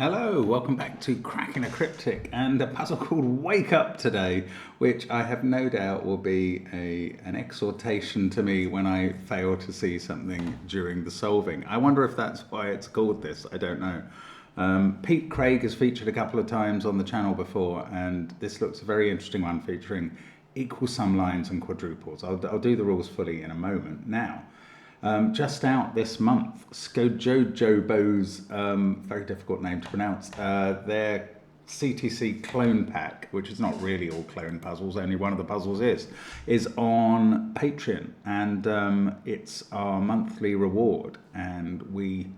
Hello, welcome back to Cracking a Cryptic and a puzzle called Wake Up today, which I have no doubt will be an exhortation to me when I fail to see something during the solving. I wonder if that's why it's called this, I don't know. Pete Craig has featured a couple of times on the channel before, and this looks a very interesting one featuring equal sum lines and quadruples. I'll do the rules fully in a moment. Now, just out this month, SUDOKU very difficult name to pronounce, their CTC clone pack, which is not really all clone puzzles, only one of the puzzles is on Patreon, and it's our monthly reward, and we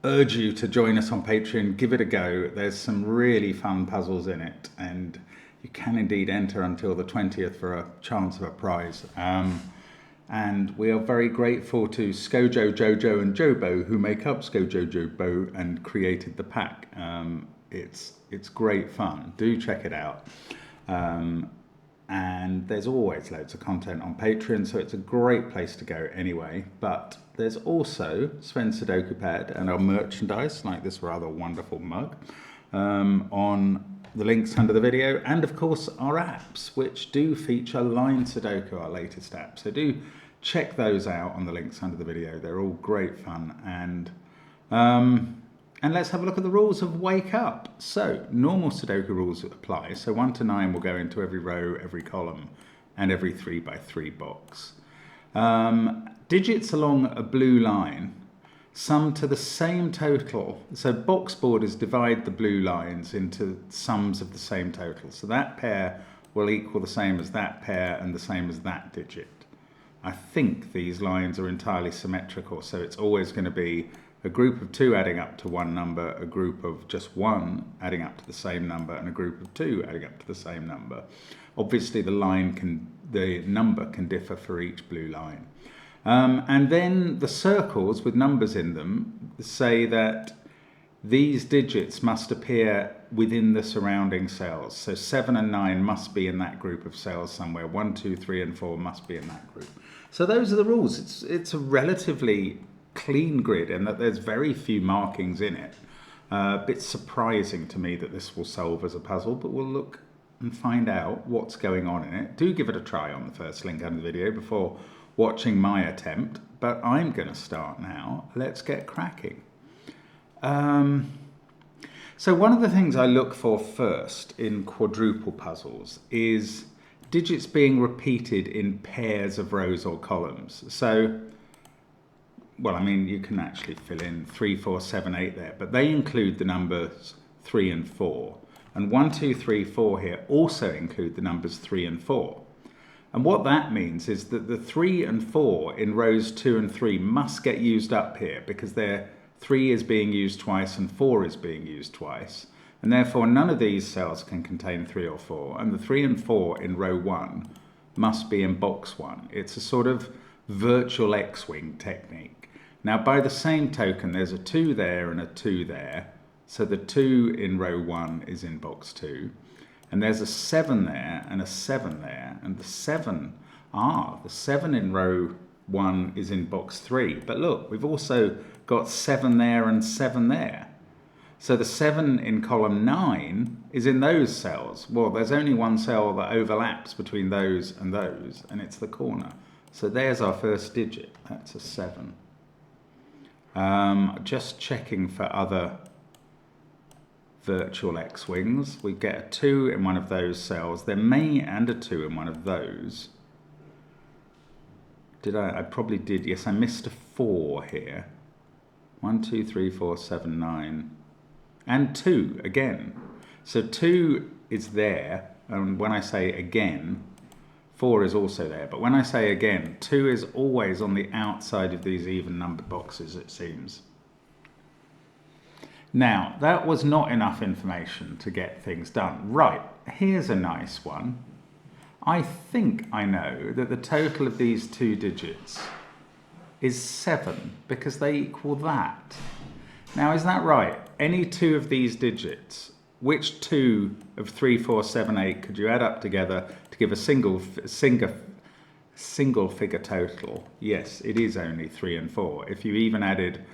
urge you to join us on Patreon, give it a go. There's some really fun puzzles in it, and you can indeed enter until the 20th for a chance of a prize. And we are very grateful to Skojo, Jojo and Jobo, who make up Skojo, Jobo and created the pack. It's great fun. Do check it out. And there's always loads of content on Patreon, so it's a great place to go anyway. But there's also Sven's SUDOKU PAD and our merchandise, like this rather wonderful mug, on the links under the video, and of course our apps, which do feature Line Sudoku, our latest app. So do check those out on the links under the video. They're all great fun. And let's have a look at the rules of Wake Up. So normal Sudoku rules apply. So 1 to 9 will go into every row, every column, and every 3 by 3 box. Digits along a blue line sum to the same total. So box borders divide the blue lines into sums of the same total. So that pair will equal the same as that pair and the same as that digit. I think these lines are entirely symmetrical, so it's always going to be a group of 2 adding up to one number, a group of just 1 adding up to the same number, and a group of 2 adding up to the same number. Obviously the number can differ for each blue line. And then the circles with numbers in them say that these digits must appear within the surrounding cells. So 7 and 9 must be in that group of cells somewhere. 1, 2, 3 and 4 must be in that group. So those are the rules. It's a relatively clean grid in that there's very few markings in it. A bit surprising to me that this will solve as a puzzle, but we'll look and find out what's going on in it. Do give it a try on the first link under the video before watching my attempt, but I'm going to start now. Let's get cracking. So one of the things I look for first in quadruple puzzles is digits being repeated in pairs of rows or columns. So, well, I mean, you can actually fill in 3, 4, 7, 8 there, but they include the numbers 3 and 4. And 1, 2, 3, 4 here also include the numbers 3 and 4. And what that means is that the 3 and 4 in rows 2 and 3 must get used up here because 3 is being used twice and 4 is being used twice. And therefore none of these cells can contain 3 or 4. And the 3 and 4 in row 1 must be in box 1. It's a sort of virtual X-wing technique. Now by the same token, there's a 2 there and a 2 there. So the 2 in row 1 is in box 2. And there's a 7 there and a 7 there, and the 7 in row 1 is in box 3. But look, we've also got 7 there and 7 there. So the 7 in column 9 is in those cells. Well, there's only one cell that overlaps between those, and it's the corner. So there's our first digit. That's a 7. Just checking for other virtual X-wings. We get a 2 in one of those cells. There may, and a 2 in one of those. I probably did. Yes, I missed a 4 here. 1, 2, 3, 4, 7, 9. And 2 again. So 2 is there. And when I say again, 4 is also there. But when I say again, 2 is always on the outside of these even numbered boxes, it seems. Now, that was not enough information to get things done. Right, here's a nice one. I think I know that the total of these 2 digits is 7 because they equal that. Now, is that right? Any 2 of these digits, which 2 of 3, 4, 7, 8 could you add up together to give a single figure total? Yes, it is only 3 and 4. If you even added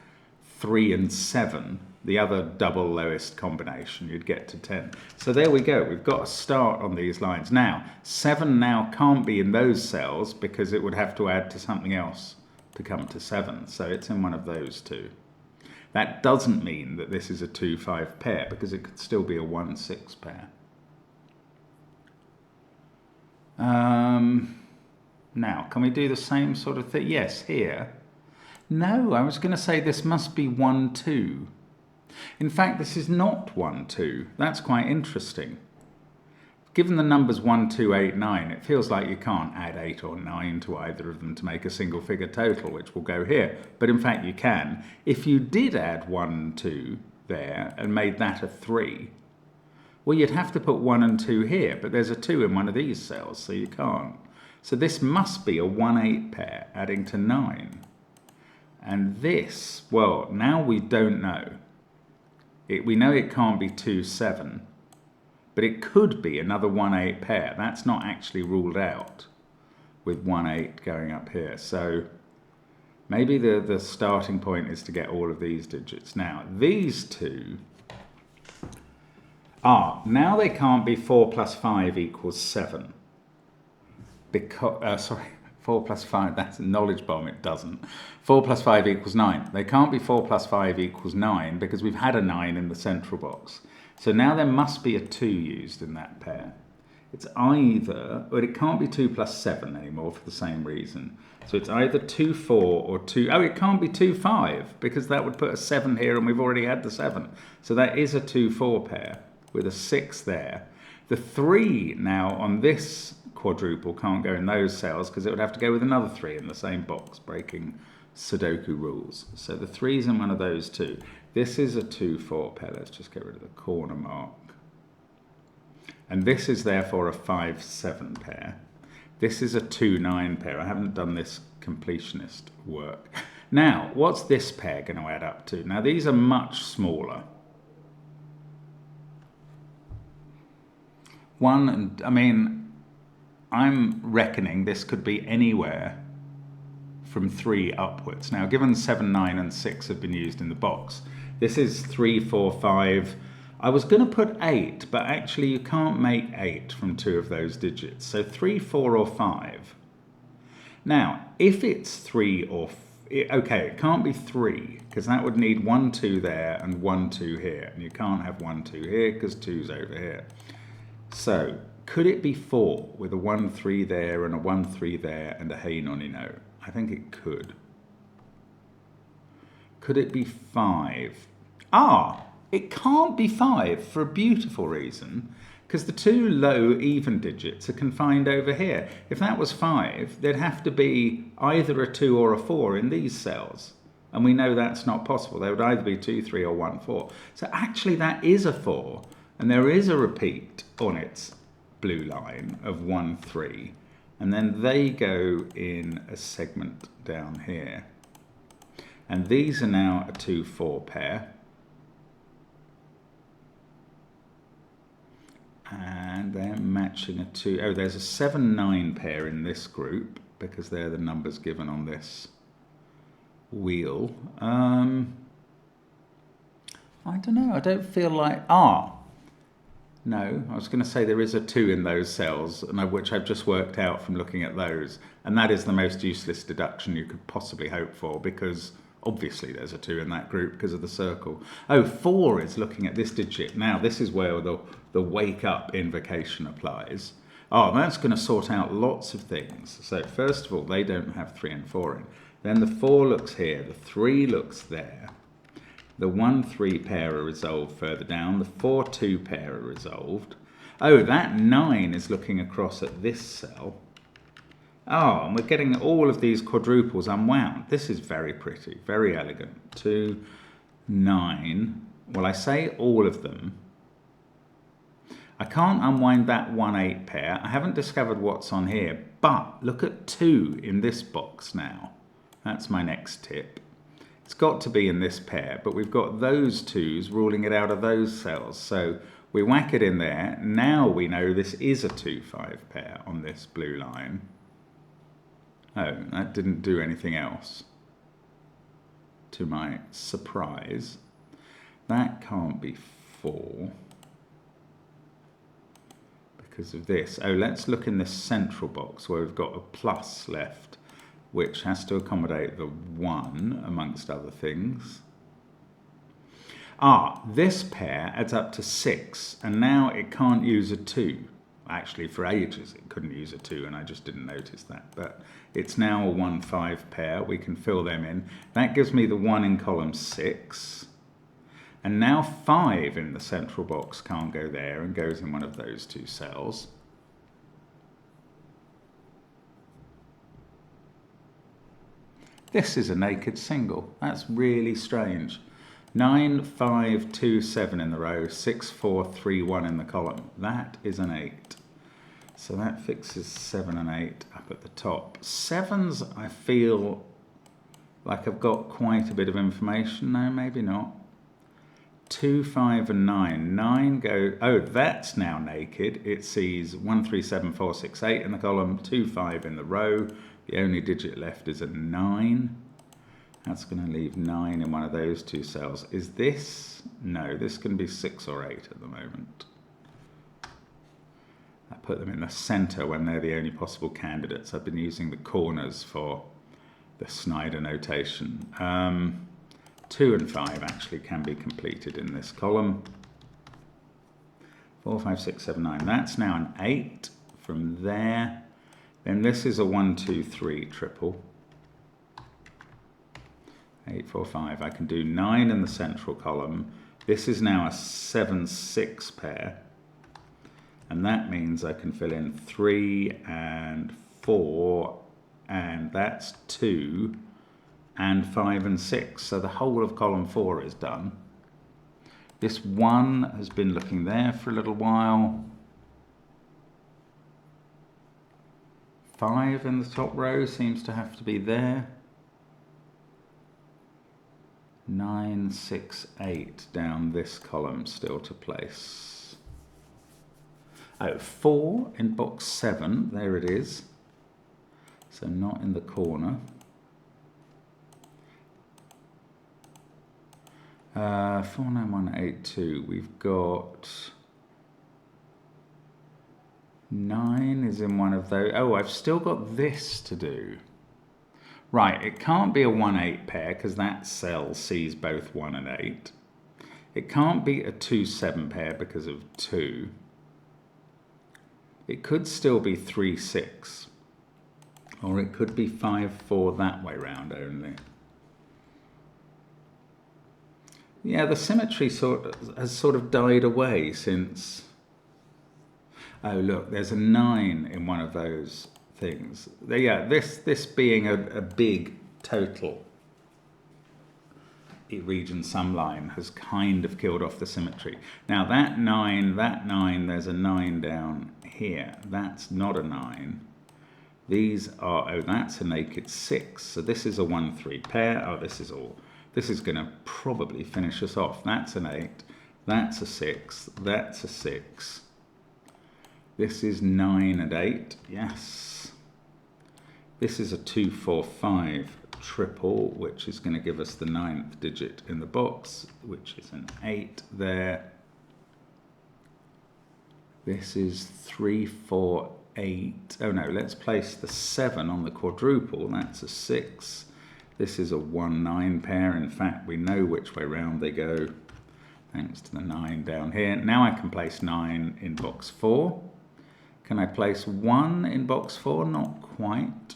3 and 7, the other double lowest combination, you'd get to 10. So there we go. We've got a start on these lines. Now, 7 now can't be in those cells because it would have to add to something else to come to 7. So it's in one of those two. That doesn't mean that this is a 2-5 pair because it could still be a 1-6 pair. Now, can we do the same sort of thing? Yes, here. No, I was going to say this must be 1-2. In fact, this is not 1-2. That's quite interesting. Given the numbers 1, 2, 8, 9, it feels like you can't add 8 or 9 to either of them to make a single figure total, which will go here. But in fact, you can. If you did add 1, 2 there and made that a 3, well, you'd have to put 1 and 2 here, but there's a 2 in one of these cells, so you can't. So this must be a 1-8 pair adding to 9. And this, well, now we don't know. We know it can't be 2-7, but it could be another 1-8 pair. That's not actually ruled out with 1-8 going up here. So maybe the starting point is to get all of these digits. Now, these two are, now they can't be 4 plus 5 equals 7. Because, sorry, 4 plus 5, that's a knowledge bomb, it doesn't. 4 plus 5 equals 9. They can't be 4 plus 5 equals 9 because we've had a 9 in the central box. So now there must be a 2 used in that pair. It's either, but it can't be 2 plus 7 anymore for the same reason. So it's either 2, 4 or 2, oh, it can't be 2, 5 because that would put a 7 here and we've already had the 7. So that is a 2, 4 pair with a 6 there. The 3 now on this quadruple can't go in those cells because it would have to go with another 3 in the same box, breaking Sudoku rules. So the 3's in one of those two. This is a 2, 4 pair. Let's just get rid of the corner mark. And this is therefore a 5, 7 pair. This is a 2, 9 pair. I haven't done this completionist work. Now, what's this pair going to add up to? Now, these are much smaller. I'm reckoning this could be anywhere from 3 upwards. Now, given 7, 9 and 6 have been used in the box, this is 3, 4, 5. I was going to put 8, but actually you can't make 8 from 2 of those digits. So 3, 4 or 5. Now, if it's 3 or... okay, it can't be 3, because that would need 1, 2 there and 1, 2 here. And you can't have 1, 2 here, because 2's over here. So, could it be 4 with a 1, 3 there and a 1, 3 there and a hey nonny no? I think it could. Could it be 5? Ah, it can't be 5 for a beautiful reason, because the 2 low even digits are confined over here. If that was 5, there'd have to be either a 2 or a 4 in these cells. And we know that's not possible. There would either be 2, 3 or 1, 4. So actually that is a 4. And there is a repeat on its blue line of 1, 3. And then they go in a segment down here. And these are now a 2, 4 pair. And they're matching a 2. Oh, there's a 7, 9 pair in this group because they're the numbers given on this wheel. I don't know. I don't feel like... No, I was going to say there is a 2 in those cells, which I've just worked out from looking at those. And that is the most useless deduction you could possibly hope for, because obviously there's a 2 in that group because of the circle. Oh, 4 is looking at this digit. Now, this is where the wake up invocation applies. Oh, that's going to sort out lots of things. So first of all, they don't have 3 and 4 in. Then the 4 looks here, the 3 looks there. The 1, 3 pair are resolved further down. The 4, 2 pair are resolved. Oh, that 9 is looking across at this cell. Oh, and we're getting all of these quadruples unwound. This is very pretty, very elegant. 2, 9. Well, I say all of them. I can't unwind that 1, 8 pair. I haven't discovered what's on here, but look at 2 in this box now. That's my next tip. It's got to be in this pair, but we've got those 2's ruling it out of those cells. So we whack it in there. Now we know this is a 2, 5 pair on this blue line. Oh, that didn't do anything else, to my surprise. That can't be 4 because of this. Oh, let's look in this central box where we've got a plus left, which has to accommodate the 1 amongst other things. Ah, this pair adds up to 6, and now it can't use a 2. Actually, for ages it couldn't use a 2, and I just didn't notice that. But it's now a 1-5 pair. We can fill them in. That gives me the 1 in column 6. And now 5 in the central box can't go there and goes in one of those 2 cells. This is a naked single. That's really strange. 9, 5, 2, 7 in the row, 6, 4, 3, 1 in the column. That is an 8. So that fixes 7 and 8 up at the top. 7s, I feel like I've got quite a bit of information. No, maybe not. 2, 5 and 9. 9 go, oh, that's now naked. It sees 1, 3, 7, 4, 6, 8 in the column, 2, 5 in the row. The only digit left is a 9. That's going to leave 9 in one of those 2 cells. Is this? No, this can be 6 or 8 at the moment. I put them in the center when they're the only possible candidates. I've been using the corners for the Snyder notation. 2 and 5 actually can be completed in this column. 4, 5, 6, 7, 9. That's now an 8 from there. Then this is a 1, 2, 3 triple. 8, 4, 5. I can do 9 in the central column. This is now a 7, 6 pair. And that means I can fill in 3 and 4, and that's 2, and 5 and 6. So the whole of column 4 is done. This 1 has been looking there for a little while. 5 in the top row seems to have to be there. 9, 6, 8 down this column still to place. Oh, 4 in box 7, there it is. So not in the corner. 4, 9, 1, 8, 2. We've got 9 is in one of those. Oh, I've still got this to do. Right, it can't be a 1, 8 pair because that cell sees both 1 and 8. It can't be a 2, 7 pair because of 2. It could still be 3, 6. Or it could be 5, 4 that way round only. Yeah, the symmetry has sort of died away since... Oh, look, there's a 9 in one of those things. Yeah, this being a big total region sum line has kind of killed off the symmetry. Now that 9, there's a 9 down here. That's not a 9. These are, oh, that's a naked 6. So this is a 1, 3 pair. Oh, this is going to probably finish us off. That's an 8. That's a 6. That's a 6. This is 9 and 8. Yes. This is a 2, 4, 5 triple, which is going to give us the 9th digit in the box, which is an 8 there. This is 3, 4, 8. Oh no, let's place the 7 on the quadruple. That's a 6. This is a 1, 9 pair. In fact, we know which way round they go, thanks to the 9 down here. Now I can place 9 in box 4. Can I place 1 in box 4? Not quite.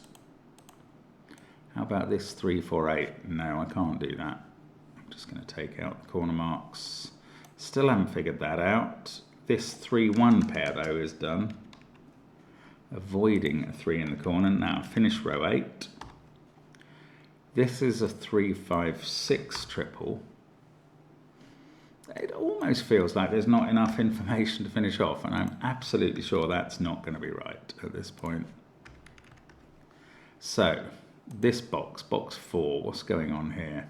How about this 3, 4, 8? No, I can't do that. I'm just going to take out the corner marks. Still haven't figured that out. This 3, 1 pair, though, is done. Avoiding a 3 in the corner. Now, finish row 8. This is a 3, 5, 6 triple. It almost feels like there's not enough information to finish off, and I'm absolutely sure that's not going to be right at this point. So, this box, box 4, what's going on here?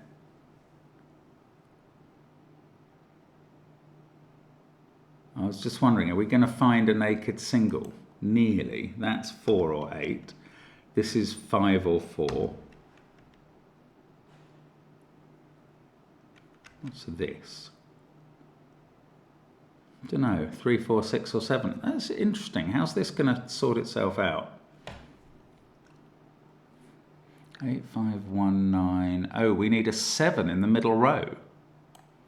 I was just wondering, are we going to find a naked single? Nearly. That's 4 or 8. This is 5 or 4. What's this? I don't know, 3, 4, 6 or 7. That's interesting. How's this going to sort itself out? 8, 5, 1, 9. Oh, we need a 7 in the middle row.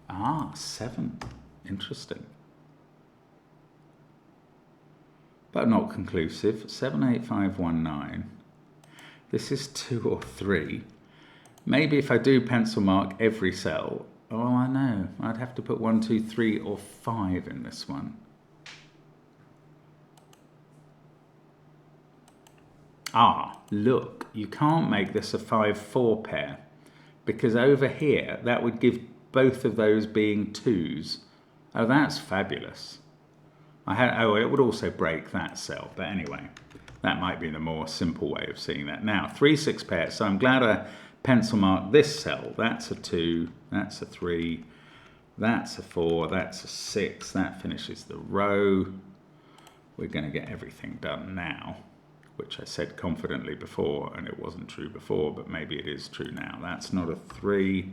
Ah, 7. Interesting. But not conclusive. 7, 8, 5, 1, 9. This is 2 or 3. Maybe if I do pencil mark every cell, oh, I know, I'd have to put 1, 2, 3 or 5 in this one. Ah, look, you can't make this a 5-4 pair because over here that would give both of those being 2s. Oh, that's fabulous. It would also break that cell, but anyway, that might be the more simple way of seeing that. Now, 3, 6 pairs, so I'm glad I pencil mark this cell. That's a 2, that's a 3, that's a 4, that's a 6, that finishes the row. We're going to get everything done now, which I said confidently before, and it wasn't true before, but maybe it is true now. That's not a 3.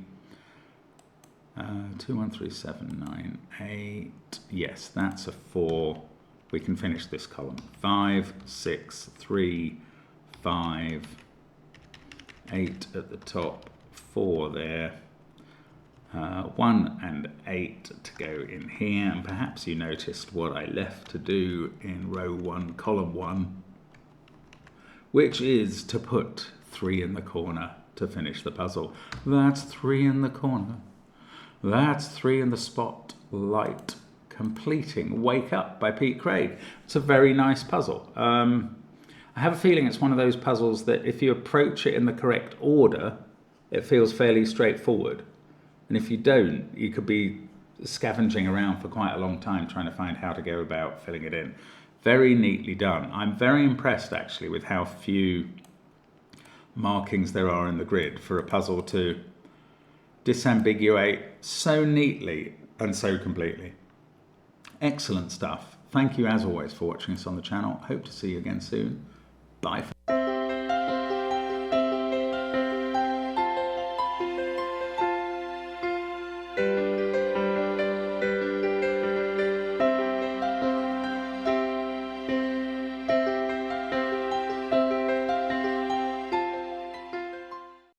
2, 1, 3, 7, 9, 8. Yes, that's a 4. We can finish this column. 5, 6, 3, 5, 8 at the top, 4 there. 1 and 8 to go in here. And perhaps you noticed what I left to do in row 1, column 1, which is to put 3 in the corner to finish the puzzle. That's 3 in the corner. That's 3 in the spotlight. Completing Wake Up by Pete Craig. It's a very nice puzzle. I have a feeling it's one of those puzzles that if you approach it in the correct order, it feels fairly straightforward. And if you don't, you could be scavenging around for quite a long time trying to find how to go about filling it in. Very neatly done. I'm very impressed actually with how few markings there are in the grid for a puzzle to disambiguate so neatly and so completely. Excellent stuff. Thank you as always for watching us on the channel. Hope to see you again soon. Bye for now.